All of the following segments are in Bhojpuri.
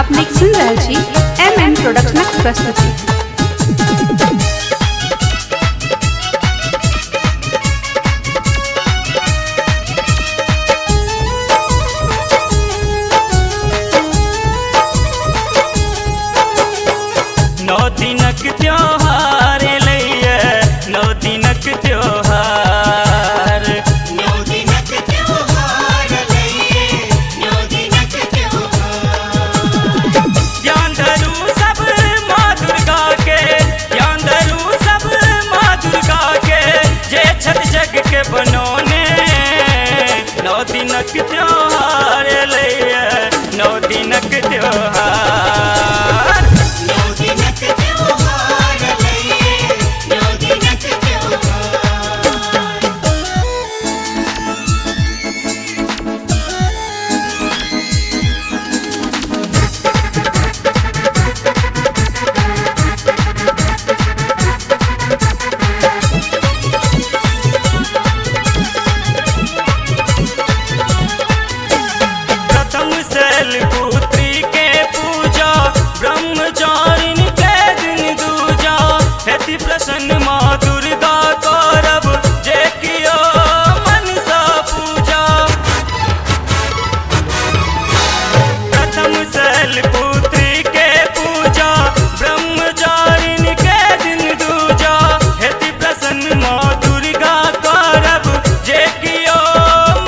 अपने सुन रहल छी एम प्रोडक्शनक प्रस्तुति। नौ दिनक त्योहार लैये नौ दिनक त्योहार ज्ञान धरू सब माँ दुर्गा के ज्ञान धरू सब माँ दुर्गा के जे छठ जग के बनौने नौ दिनक त्योहार लैये नौ दिनक त्योहार पुत्री के पूजा ब्रह्मचारिणी के दिन दूजा हेति प्रसन्न माँ दुर्गा करब जे कियो मनसा पूजा। प्रथम शैल पुत्री के पूजा ब्रह्मचारिणी के दिन दूजा हेति प्रसन्न माँ दुर्गा करब जे कियो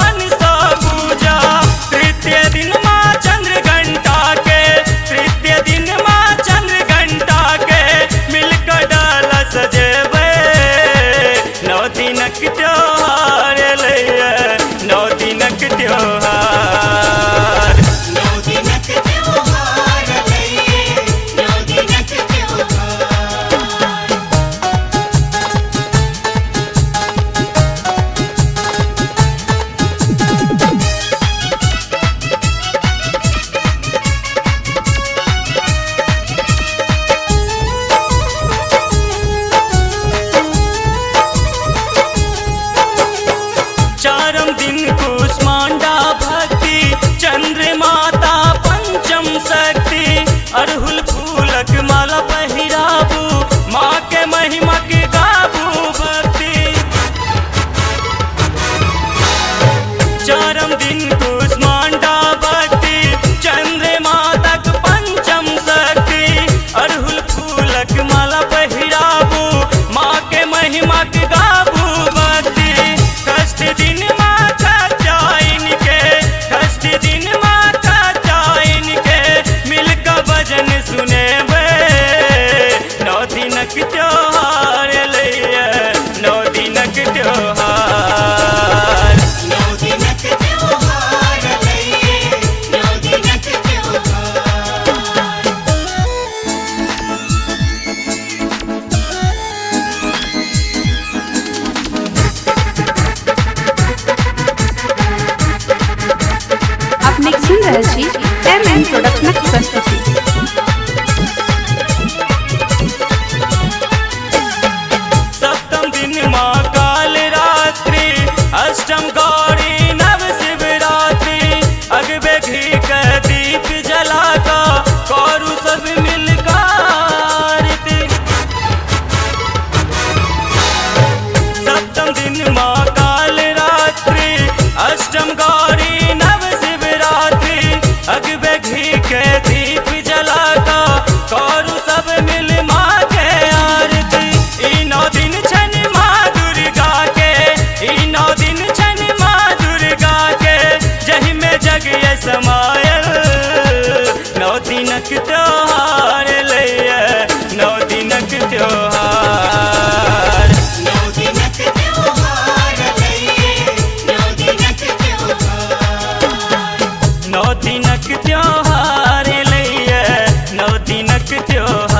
मनसा पूजा। तृतीय दिन त्योहार लैये नौ दिनक त्योहार चारम दिन कुष्मांडा भक्ति चंद्रमाता पंचम शक्ति अरहुल फूलक माला पहिराबू माँ के महिमा के गाबू भक्ति। चारम दिन कुष्मांडा भक्ति चंद्रमाता पंचम शक्ति अरहुल फूलक माला पहिराबू माँ के महिमा के गाबू भक्ति। दिन माता जाइन के कष्ट दिन माता जाइन के मिलकर भजन सुने नौ दिनक त्योहार लैये नौ दिनक त्योहार अपने सुन रहल छी एम प्रोडक्शनक प्रस्तुति। सप्तम दिन माँ काल रात्रि अष्टम गौरी नव शिवरात्रि अगबे घी का दीप जला का कौरु सब मिलकर आरती। सप्तम दिन माँ काल रात्रि अष्टम गौरी नव शिवरात्रि अगबे घी के दीप जला का कौरु सब मिल माँ के आरती। ई नौ दिन छन माँ दुर्गा के ई नौ दिन छन माँ दुर्गा के जही में जग ये समायल नौ दिनक त्योहार लैये नौ दिनक त्योहार नौ दिनक त्योहार लैये नौ दिनक त्योहार।